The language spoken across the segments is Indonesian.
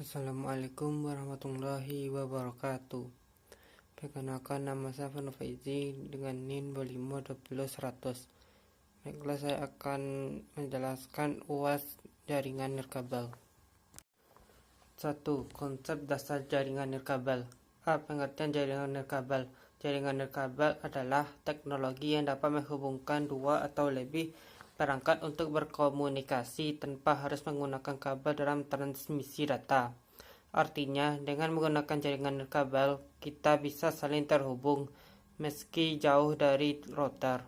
Assalamualaikum warahmatullahi wabarakatuh. Perkenalkan, nama saya Fano Faizi dengan NIM 2520-100. Baiklah, saya akan menjelaskan UAS jaringan nirkabel. 1. Konsep dasar jaringan nirkabel. Pengertian jaringan nirkabel. Jaringan nirkabel adalah teknologi yang dapat menghubungkan dua atau lebih perangkat untuk berkomunikasi tanpa harus menggunakan kabel dalam transmisi data. Artinya, dengan menggunakan jaringan nirkabel, kita bisa saling terhubung meski jauh dari router.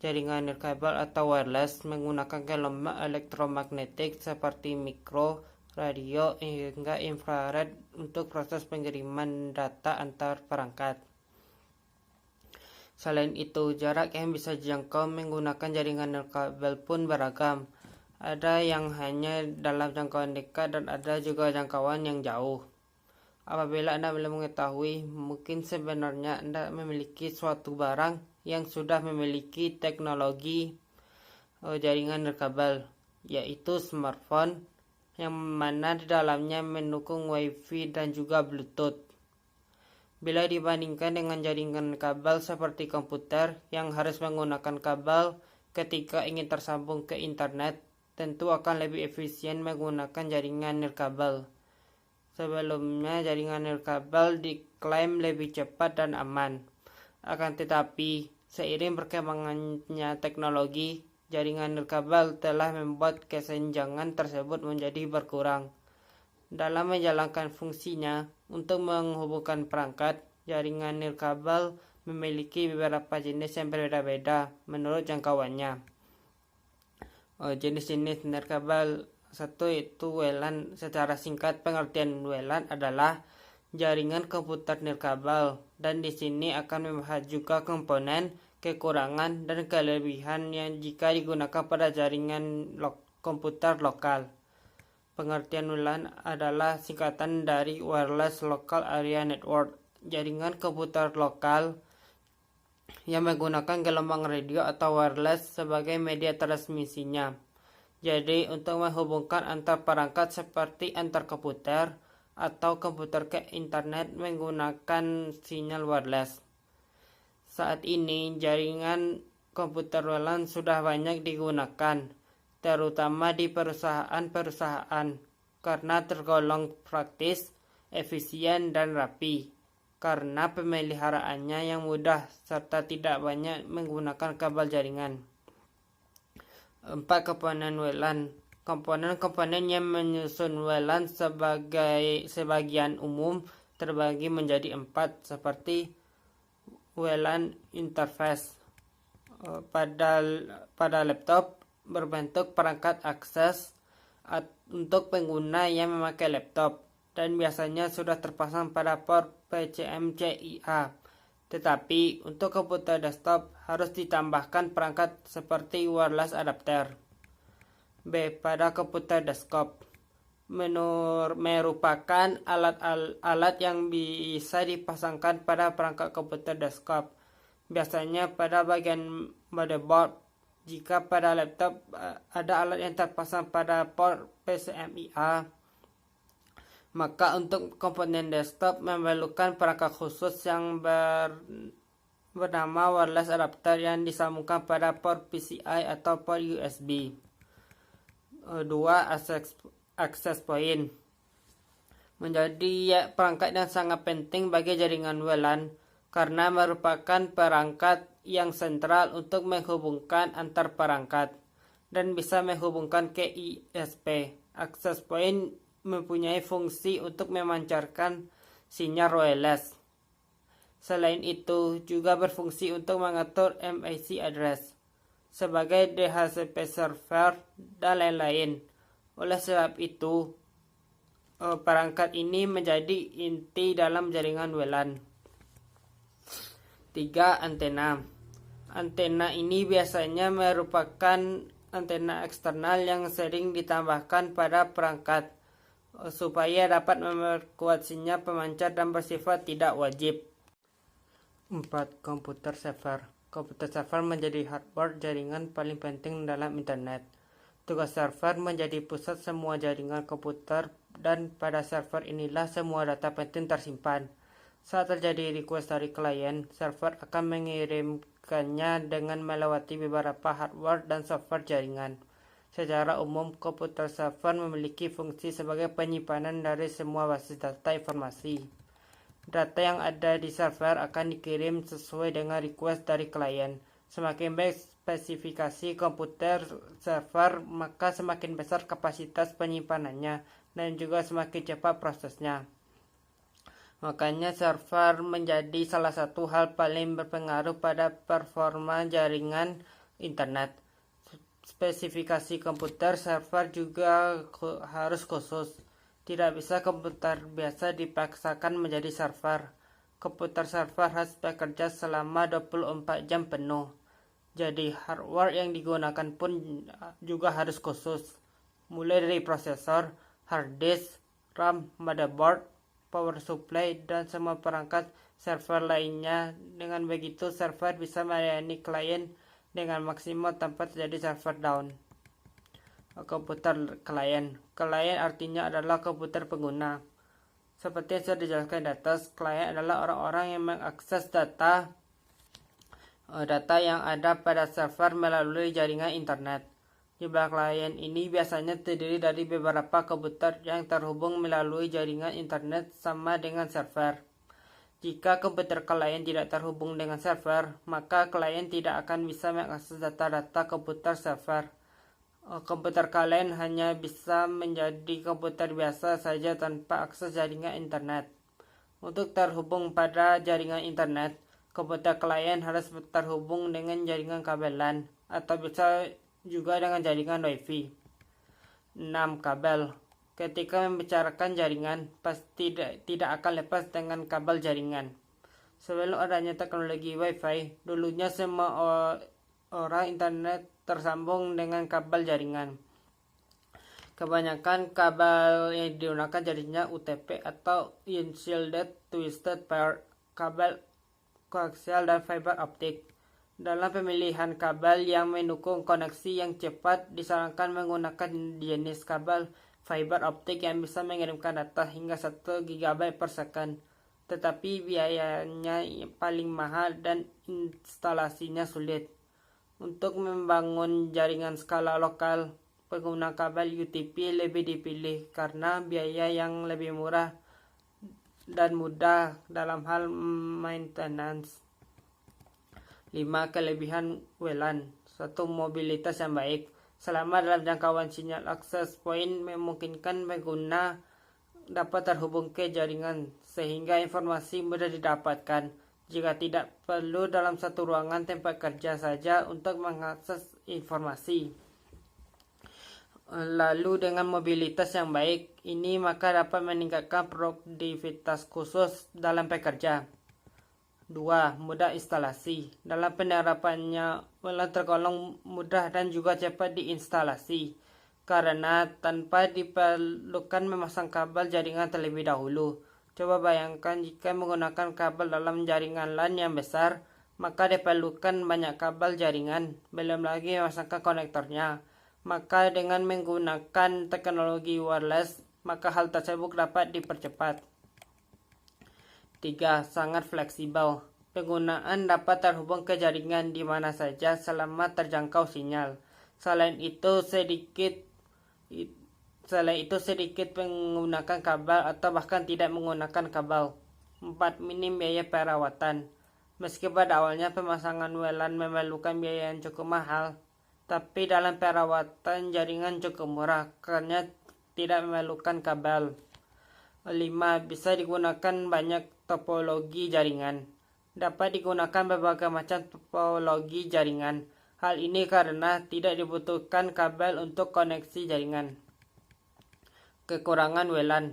Jaringan nirkabel atau wireless menggunakan gelombang elektromagnetik seperti mikro, radio, hingga infrared untuk proses pengiriman data antar perangkat. Selain itu, jarak yang bisa dijangkau menggunakan jaringan nirkabel pun beragam. Ada yang hanya dalam jangkauan dekat dan ada juga jangkauan yang jauh. Apabila Anda belum mengetahui, mungkin sebenarnya Anda memiliki suatu barang yang sudah memiliki teknologi jaringan nirkabel, yaitu smartphone, yang mana di dalamnya mendukung Wi-Fi dan juga Bluetooth. Bila dibandingkan dengan jaringan kabel seperti komputer yang harus menggunakan kabel ketika ingin tersambung ke internet, tentu akan lebih efisien menggunakan jaringan nirkabel. Sebelumnya, jaringan nirkabel diklaim lebih cepat dan aman. Akan tetapi, seiring perkembangannya teknologi, jaringan nirkabel telah membuat kesenjangan tersebut menjadi berkurang. Dalam menjalankan fungsinya untuk menghubungkan perangkat, jaringan nirkabel memiliki beberapa jenis yang berbeda-beda menurut jangkauannya. Jenis-jenis nirkabel. 1. Itu WLAN. Secara singkat, pengertian WLAN adalah jaringan komputer nirkabel, dan di sini akan membahas juga komponen, kekurangan, dan kelebihan yang jika digunakan pada jaringan komputer lokal. Pengertian WLAN adalah singkatan dari Wireless Local Area Network, jaringan komputer lokal yang menggunakan gelombang radio atau wireless sebagai media transmisinya. Jadi, untuk menghubungkan antar perangkat seperti antar komputer atau komputer ke internet menggunakan sinyal wireless. Saat ini, jaringan komputer WLAN sudah banyak digunakan, terutama di perusahaan-perusahaan, karena tergolong praktis, efisien, dan rapi, karena pemeliharaannya yang mudah serta tidak banyak menggunakan kabel jaringan. 4. Komponen WLAN. Komponen-komponen yang menyusun WLAN sebagian umum terbagi menjadi 4, seperti WLAN interface. Pada laptop, berbentuk perangkat akses untuk pengguna yang memakai laptop, dan biasanya sudah terpasang pada port PCMCIA. Tetapi untuk komputer desktop harus ditambahkan perangkat seperti wireless adapter. B. Pada komputer desktop, merupakan alat yang bisa dipasangkan pada perangkat komputer desktop, biasanya pada bagian motherboard. Jika pada laptop ada alat yang terpasang pada port PCMIA, maka untuk komponen desktop memerlukan perangkat khusus yang bernama wireless adapter yang disambungkan pada port PCI atau port USB. 2. Access point menjadi perangkat yang sangat penting bagi jaringan WLAN karena merupakan perangkat yang sentral untuk menghubungkan antar perangkat dan bisa menghubungkan ke ISP. Access point mempunyai fungsi untuk memancarkan sinyal wireless. Selain itu, juga berfungsi untuk mengatur MAC address sebagai DHCP server dan lain-lain. Oleh sebab itu, perangkat ini menjadi inti dalam jaringan WLAN. 3. Antena. Antena ini biasanya merupakan antena eksternal yang sering ditambahkan pada perangkat supaya dapat memperkuat sinyal pemancar dan bersifat tidak wajib. 4. Komputer server. Komputer server menjadi hardware jaringan paling penting dalam internet. Tugas server menjadi pusat semua jaringan komputer dan pada server inilah semua data penting tersimpan. Saat terjadi request dari klien, server akan mengirimkannya dengan melewati beberapa hardware dan software jaringan. Secara umum, komputer server memiliki fungsi sebagai penyimpanan dari semua basis data informasi. Data yang ada di server akan dikirim sesuai dengan request dari klien. Semakin baik spesifikasi komputer server, maka semakin besar kapasitas penyimpanannya dan juga semakin cepat prosesnya. Makanya server menjadi salah satu hal paling berpengaruh pada performa jaringan internet. Spesifikasi komputer server juga harus khusus. Tidak bisa komputer biasa dipaksakan menjadi server. Komputer server harus bekerja selama 24 jam penuh. Jadi hardware yang digunakan pun juga harus khusus. Mulai dari prosesor, hard disk, RAM, motherboard, power supply, dan semua perangkat server lainnya. Dengan begitu server bisa melayani klien dengan maksimal tanpa terjadi server down. Komputer klien. Klien artinya adalah komputer pengguna. Seperti yang sudah dijelaskan di atas, klien adalah orang-orang yang mengakses data yang ada pada server melalui jaringan internet. Jumlah klien ini biasanya terdiri dari beberapa komputer yang terhubung melalui jaringan internet sama dengan server. Jika komputer klien tidak terhubung dengan server, maka klien tidak akan bisa mengakses data-data komputer server. Komputer klien hanya bisa menjadi komputer biasa saja tanpa akses jaringan internet. Untuk terhubung pada jaringan internet, komputer klien harus terhubung dengan jaringan kabelan atau bisa juga dengan jaringan Wi-Fi. 6. Kabel. Ketika membicarakan jaringan, pasti tidak akan lepas dengan kabel jaringan. Sebelum adanya teknologi Wi-Fi, dulunya semua orang internet tersambung dengan kabel jaringan. Kebanyakan kabel yang digunakan jadinya UTP atau Unshielded Twisted Pair, kabel koaksial dan fiber optik. Dalam pemilihan kabel yang mendukung koneksi yang cepat, disarankan menggunakan jenis kabel fiber optik yang bisa mengirimkan data hingga 1 GB per second, tetapi biayanya paling mahal dan instalasinya sulit. Untuk membangun jaringan skala lokal, pengguna kabel UTP lebih dipilih karena biaya yang lebih murah dan mudah dalam hal maintenance. 5. Kelebihan WLAN. 1. Mobilitas yang baik. Selama dalam jangkauan sinyal, akses point memungkinkan pengguna dapat terhubung ke jaringan sehingga informasi mudah didapatkan. Jika tidak, perlu dalam satu ruangan tempat kerja saja untuk mengakses informasi. Lalu dengan mobilitas yang baik ini maka dapat meningkatkan produktivitas khusus dalam pekerja. 2. Mudah instalasi. Dalam penerapannya, WLAN tergolong mudah dan juga cepat diinstalasi karena tanpa diperlukan memasang kabel jaringan terlebih dahulu. Coba bayangkan jika menggunakan kabel dalam jaringan LAN yang besar, maka diperlukan banyak kabel jaringan, belum lagi memasangkan konektornya. Maka dengan menggunakan teknologi wireless, maka hal tersebut dapat dipercepat. 3. Sangat fleksibel. Penggunaan dapat terhubung ke jaringan di mana saja selama terjangkau sinyal. Selain itu sedikit menggunakan kabel atau bahkan tidak menggunakan kabel. 4. Minim biaya perawatan. Meski pada awalnya pemasangan WLAN memerlukan biaya yang cukup mahal, tapi dalam perawatan jaringan cukup murah karena tidak memerlukan kabel. 5. Bisa digunakan banyak topologi jaringan. Dapat digunakan berbagai macam topologi jaringan. Hal ini karena tidak dibutuhkan kabel untuk koneksi jaringan. Kekurangan WLAN.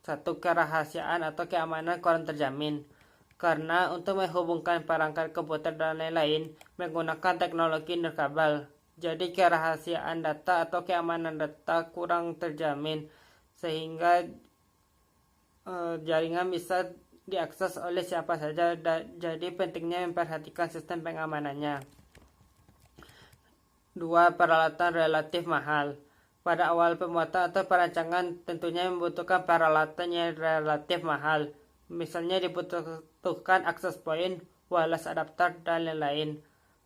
1. Kerahasiaan atau keamanan kurang terjamin. Karena untuk menghubungkan perangkat komputer dan lain-lain menggunakan teknologi nirkabel. Jadi kerahasiaan data atau keamanan data kurang terjamin sehingga jaringan bisa diakses oleh siapa saja. Jadi pentingnya memperhatikan sistem pengamanannya. 2. Peralatan relatif mahal. Pada awal pembuatan atau perancangan tentunya membutuhkan peralatan yang relatif mahal. Misalnya dibutuhkan access point, wireless adapter, dan lain-lain.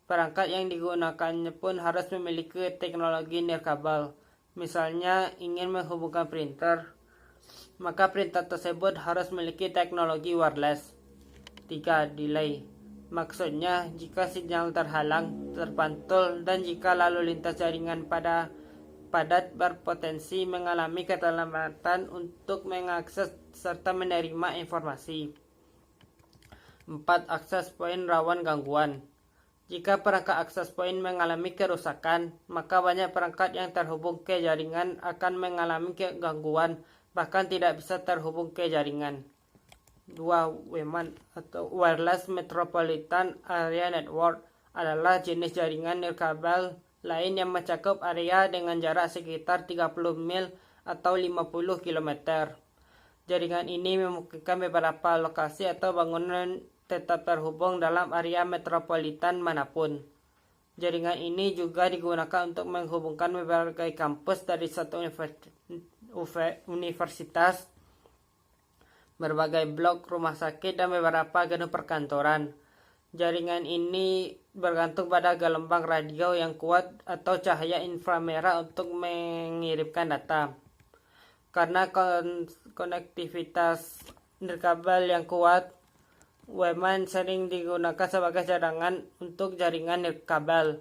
Perangkat yang digunakannya pun harus memiliki teknologi nirkabel. Misalnya ingin menghubungkan printer, maka printer tersebut harus memiliki teknologi wireless. 3. Delay. Maksudnya, jika sinyal terhalang, terpantul, dan jika lalu lintas jaringan padat berpotensi mengalami keterlambatan untuk mengakses serta menerima informasi. 4. Akses poin rawan gangguan. Jika perangkat akses poin mengalami kerusakan, maka banyak perangkat yang terhubung ke jaringan akan mengalami gangguan, bahkan tidak bisa terhubung ke jaringan. 2. WMAN atau Wireless Metropolitan Area Network adalah jenis jaringan nirkabel lain yang mencakup area dengan jarak sekitar 30 mil atau 50 km. Jaringan ini memungkinkan beberapa lokasi atau bangunan tetap terhubung dalam area metropolitan manapun. Jaringan ini juga digunakan untuk menghubungkan berbagai kampus dari satu universitas, berbagai blok, rumah sakit, dan beberapa gedung perkantoran. Jaringan ini bergantung pada gelombang radio yang kuat atau cahaya inframerah untuk mengirimkan data. Karena konektivitas nirkabel yang kuat, WMAN sering digunakan sebagai cadangan untuk jaringan nirkabel.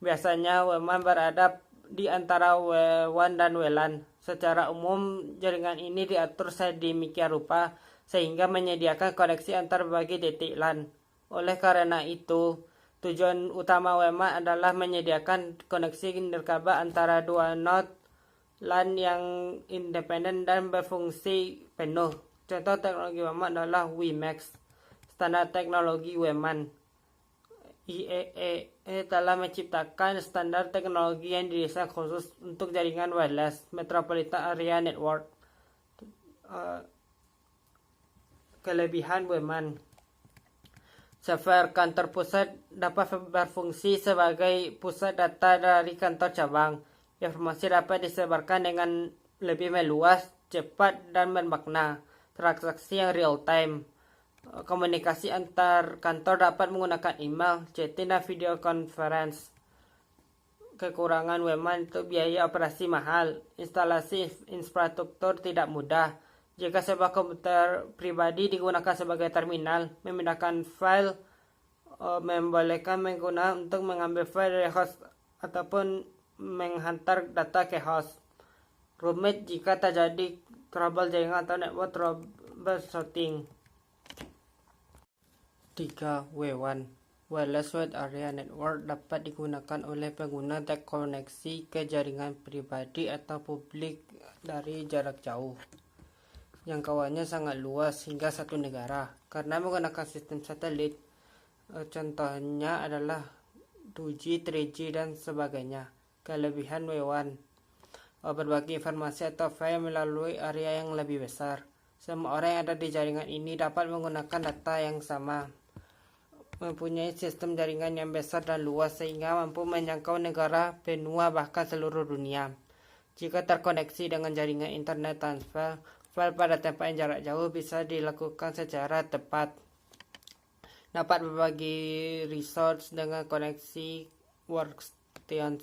Biasanya WMAN berada di antara W1 dan WLAN. Secara umum, jaringan ini diatur sedemikian rupa sehingga menyediakan koneksi antar berbagai titik LAN. Oleh karena itu, tujuan utama WMAN adalah menyediakan koneksi nirkabel antara dua node LAN yang independen dan berfungsi penuh. Contoh teknologi WMAN adalah WiMAX. Standar teknologi WMAN. IEEE telah menciptakan standar teknologi yang didesain khusus untuk jaringan wireless Metropolitan Area Network. Kelebihan WMAN. Server kantor pusat dapat berfungsi sebagai pusat data dari kantor cabang. Informasi dapat disebarkan dengan lebih meluas, cepat, dan bermakna. Transaksi yang real time. Komunikasi antar kantor dapat menggunakan email, chatting, dan video conference. Kekurangan WMAN itu biaya operasi mahal. Instalasi infrastruktur tidak mudah. Jika sebuah komputer pribadi digunakan sebagai terminal, memindahkan file membolehkan pengguna untuk mengambil file dari host ataupun menghantar data ke host. Rumit jika terjadi trouble jaringan atau network troubleshooting. 3. W1 Wireless Wide Area Network dapat digunakan oleh pengguna terkoneksi ke jaringan pribadi atau publik dari jarak jauh. Jangkauannya sangat luas hingga satu negara karena menggunakan sistem satelit. Contohnya adalah 2G, 3G, dan sebagainya. Kelebihan W1 berbagi informasi atau file melalui area yang lebih besar. Semua orang yang ada di jaringan ini dapat menggunakan data yang sama. Mempunyai sistem jaringan yang besar dan luas sehingga mampu menjangkau negara, benua, bahkan seluruh dunia. Jika terkoneksi dengan jaringan internet transfer, file pada tempat yang jarak jauh bisa dilakukan secara tepat. Dapat berbagi resource dengan koneksi workstation.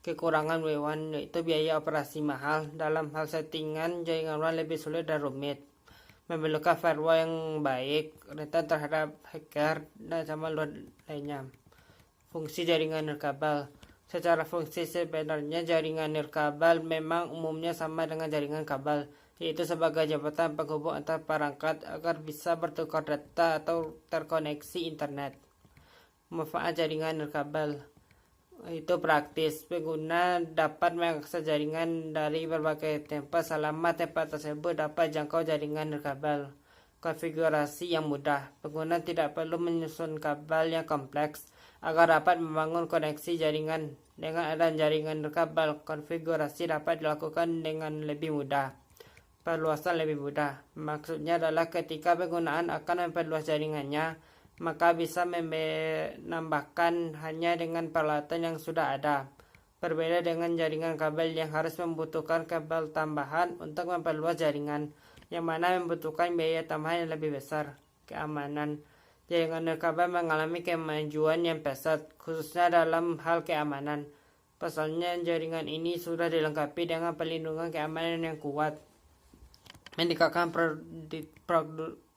Kekurangan W1 yaitu biaya operasi mahal. Dalam hal settingan, jaringan WAN lebih sulit dan rumit. Memerlukan firewall yang baik, rentan terhadap hacker, dan ancaman luar lainnya. Fungsi jaringan nirkabel. Secara fungsi sebenarnya jaringan nirkabel memang umumnya sama dengan jaringan kabel, yaitu sebagai jembatan penghubung antar perangkat agar bisa bertukar data atau terkoneksi internet. Manfaat jaringan nirkabel itu praktis. Pengguna dapat mengakses jaringan dari berbagai tempat selama tempat tersebut dapat jangkau jaringan nirkabel. Konfigurasi yang mudah. Pengguna tidak perlu menyusun kabel yang kompleks agar dapat membangun koneksi jaringan. Dengan adanya jaringan nirkabel, konfigurasi dapat dilakukan dengan lebih mudah. Perluasan lebih mudah. Maksudnya adalah ketika penggunaan akan memperluas jaringannya, maka bisa menambahkan hanya dengan peralatan yang sudah ada. Berbeda dengan jaringan kabel yang harus membutuhkan kabel tambahan untuk memperluas jaringan, yang mana membutuhkan biaya tambahan yang lebih besar. Keamanan. Jaringan nirkabel mengalami kemajuan yang pesat, khususnya dalam hal keamanan. Pasalnya, jaringan ini sudah dilengkapi dengan perlindungan keamanan yang kuat, meningkatkan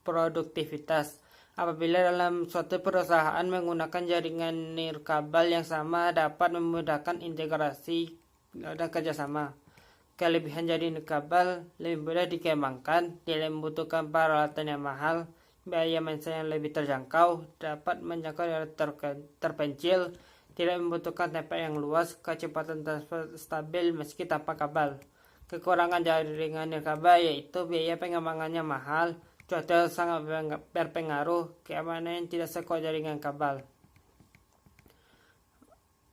produktivitas. Apabila dalam suatu perusahaan menggunakan jaringan nirkabel yang sama dapat memudahkan integrasi dan kerjasama. Kelebihan jaringan nirkabel lebih mudah dikembangkan, tidak membutuhkan peralatan yang mahal, biaya maintenance yang lebih terjangkau, dapat menjangkau daerah terpencil, tidak membutuhkan tempat yang luas, kecepatan transfer stabil meski tanpa kabel. Kekurangan jaringan nirkabel yaitu biaya pengembangannya mahal, cuaca sangat berpengaruh, keamanan yang tidak sekuat jaringan kabel.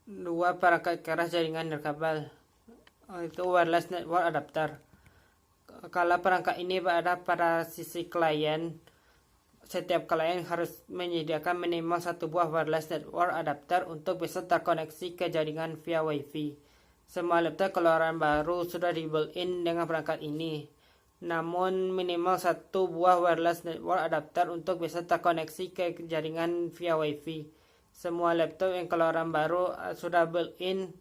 2. Perangkat keras jaringan nirkabel, itu wireless network adapter. Kalau perangkat ini berada pada sisi klien, setiap klien harus menyediakan minimal satu buah wireless network adapter untuk bisa terkoneksi ke jaringan via Wi-Fi. Semua laptop keluaran baru sudah di-built-in dengan perangkat ini. Namun minimal satu buah wireless network adapter untuk bisa terkoneksi ke jaringan via Wi-Fi. Semua laptop yang keluaran baru sudah built-in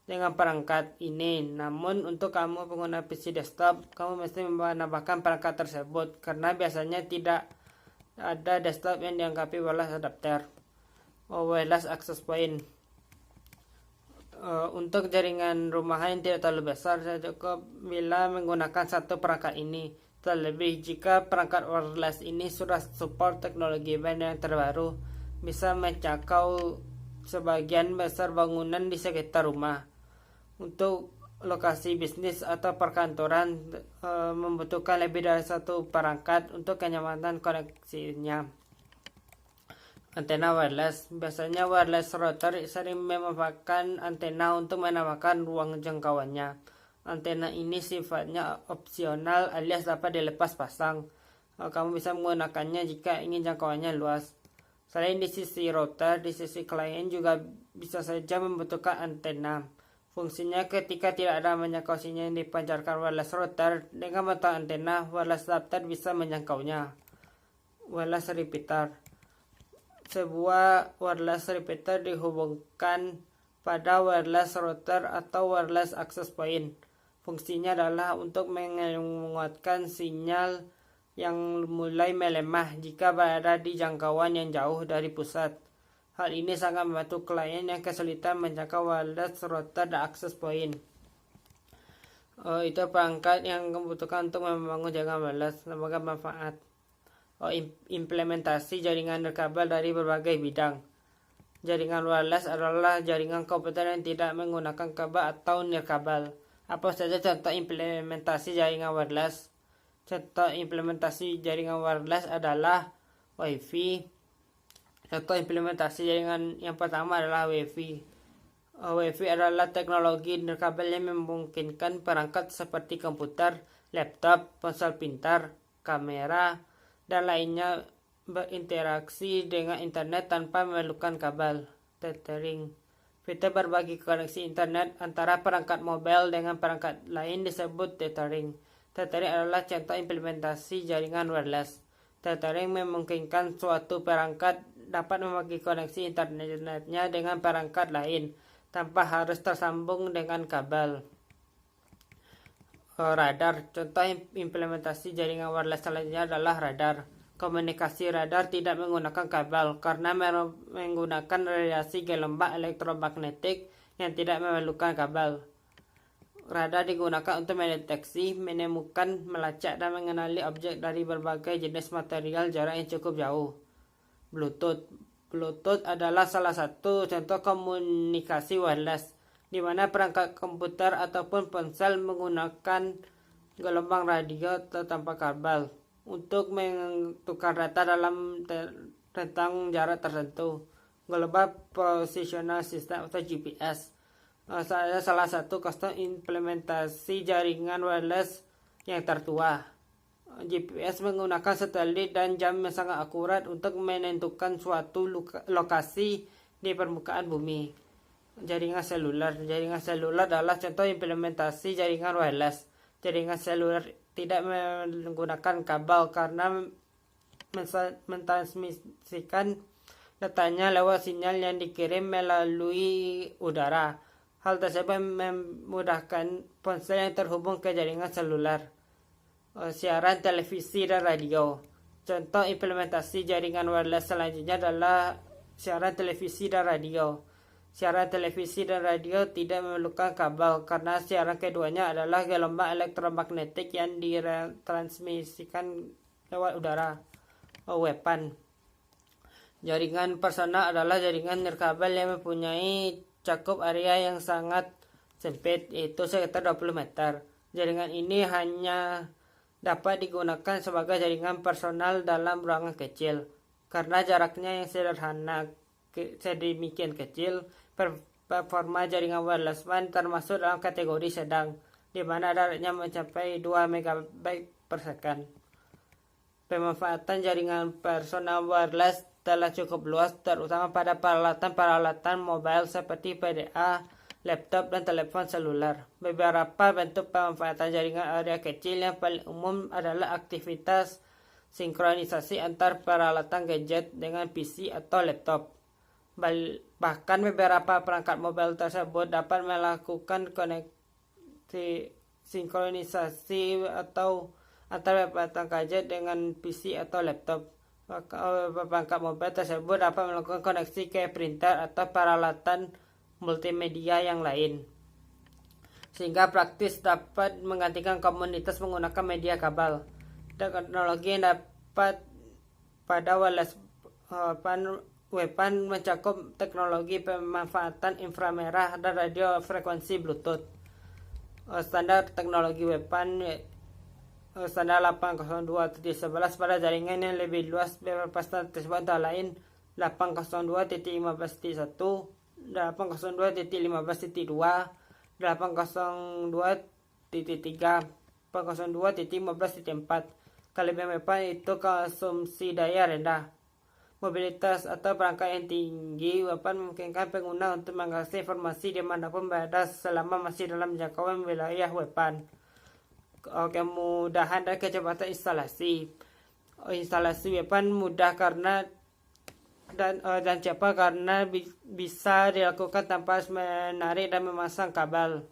dengan perangkat ini. Namun untuk kamu pengguna PC desktop, kamu mesti menambahkan perangkat tersebut karena biasanya tidak ada desktop yang dilengkapi wireless adapter. Wireless access point. Untuk jaringan rumahan yang tidak terlalu besar, saya cukup bila menggunakan satu perangkat ini. Terlebih jika perangkat wireless ini sudah support teknologi band yang terbaru, bisa menjangkau sebagian besar bangunan di sekitar rumah. Untuk lokasi bisnis atau perkantoran membutuhkan lebih dari satu perangkat untuk kenyamanan koneksinya. Antena wireless. Biasanya wireless router sering memanfaatkan antena untuk menambahkan ruang jangkauannya. Antena ini sifatnya opsional alias dapat dilepas pasang. Kamu bisa menggunakannya jika ingin jangkauannya luas. Selain di sisi router, di sisi klien juga bisa saja membutuhkan antena. Fungsinya ketika tidak ada menjangkau sinyal yang dipancarkan wireless router, dengan bantuan antena, wireless adapter bisa menjangkaunya. Wireless repeater. Sebuah wireless repeater dihubungkan pada wireless router atau wireless access point. Fungsinya adalah untuk menguatkan sinyal yang mulai melemah jika berada di jangkauan yang jauh dari pusat. Hal ini sangat membantu klien yang kesulitan menjangkau wireless router dan access point. Itu perangkat yang membutuhkan untuk membangun jaringan wireless. Semoga manfaat. Implementasi jaringan nirkabel dari berbagai bidang. Jaringan wireless adalah jaringan komputer yang tidak menggunakan kabel atau nirkabel. Apa saja contoh implementasi jaringan wireless? Contoh implementasi jaringan wireless adalah Wi-Fi. Contoh implementasi jaringan yang pertama adalah Wi-Fi. Wi-Fi adalah teknologi nirkabel yang memungkinkan perangkat seperti komputer, laptop, ponsel pintar, kamera, dan lainnya berinteraksi dengan internet tanpa memerlukan kabel. Tethering. Fitur berbagi koneksi internet antara perangkat mobile dengan perangkat lain disebut tethering. Tethering adalah contoh implementasi jaringan wireless. Tethering memungkinkan suatu perangkat dapat membagi koneksi internetnya dengan perangkat lain tanpa harus tersambung dengan kabel. Radar. Contoh implementasi jaringan wireless selanjutnya adalah radar. Komunikasi radar tidak menggunakan kabel karena menggunakan radiasi gelombang elektromagnetik yang tidak memerlukan kabel. Radar digunakan untuk mendeteksi, menemukan, melacak, dan mengenali objek dari berbagai jenis material jarak yang cukup jauh. Bluetooth. Bluetooth adalah salah satu contoh komunikasi wireless, di mana perangkat komputer ataupun ponsel menggunakan gelombang radio tanpa kabel untuk menentukan data dalam rentang jarak tertentu. Global Positional System atau GPS adalah salah satu custom implementasi jaringan wireless yang tertua. GPS menggunakan satelit dan jam yang sangat akurat untuk menentukan suatu lokasi di permukaan bumi. jaringan seluler. Jaringan seluler adalah contoh implementasi jaringan wireless. Jaringan seluler tidak menggunakan kabel karena mentransmisikan datanya lewat sinyal yang dikirim melalui udara. Hal tersebut memudahkan ponsel yang terhubung ke jaringan seluler. Siaran televisi dan radio. Contoh implementasi jaringan wireless selanjutnya adalah siaran televisi dan radio. Siaran televisi dan radio tidak memerlukan kabel karena siaran keduanya adalah gelombang elektromagnetik yang ditransmisikan lewat udara. WPAN. Jaringan personal adalah jaringan nirkabel yang mempunyai cakup area yang sangat sempit, yaitu sekitar 20 meter. Jaringan ini hanya dapat digunakan sebagai jaringan personal dalam ruangan kecil. Karena jaraknya yang sederhana sedemikian kecil, performa jaringan wireless WAN termasuk dalam kategori sedang, di mana jaraknya mencapai 2 MB per second. Pemanfaatan jaringan personal wireless telah cukup luas, terutama pada peralatan mobile seperti PDA, laptop, dan telepon seluler. Beberapa bentuk pemanfaatan jaringan area kecil yang paling umum adalah aktivitas sinkronisasi antar peralatan gadget dengan PC atau laptop. Bahkan beberapa perangkat mobile tersebut dapat melakukan koneksi sinkronisasi atau antar peralatan gadget dengan PC atau laptop. Perangkat mobile tersebut dapat melakukan koneksi ke printer atau peralatan multimedia yang lain, sehingga praktis dapat menggantikan komunitas menggunakan media kabel. Teknologi yang dapat pada wireless WPAN mencakup teknologi pemanfaatan inframerah dan radio frekuensi Bluetooth. Standar teknologi WPAN standar 802.11 pada jaringan yang lebih luas. Beberapa standar tersebut antara lain 802.15.1, 802.15.2, 802.3, 802.15.4. Kelebihan WPAN itu konsumsi daya rendah, mobilitas atau perangkat yang tinggi. WPAN memungkinkan pengguna untuk mengakses informasi dimanapun berada selama masih dalam jangkauan wilayah WPAN. Kemudahan dan kecepatan instalasi. Instalasi WPAN mudah dan cepat karena bisa dilakukan tanpa menarik dan memasang kabel.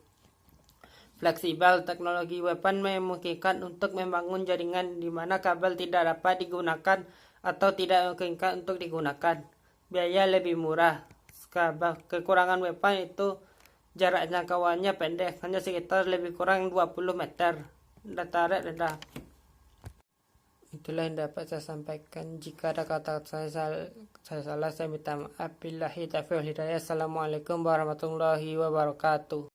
Fleksibel. Teknologi WPAN memungkinkan untuk membangun jaringan di mana kabel tidak dapat digunakan atau tidak memungkinkan untuk digunakan. Biaya lebih murah. Kekurangan WPAN itu jarak jangkauannya pendek, hanya sekitar lebih kurang 20 meter. Data rate rendah. Itulah yang dapat saya sampaikan. Jika ada kata saya salah, saya minta maaf. Billahi taufiq wal hidayah. Assalamualaikum warahmatullahi wabarakatuh.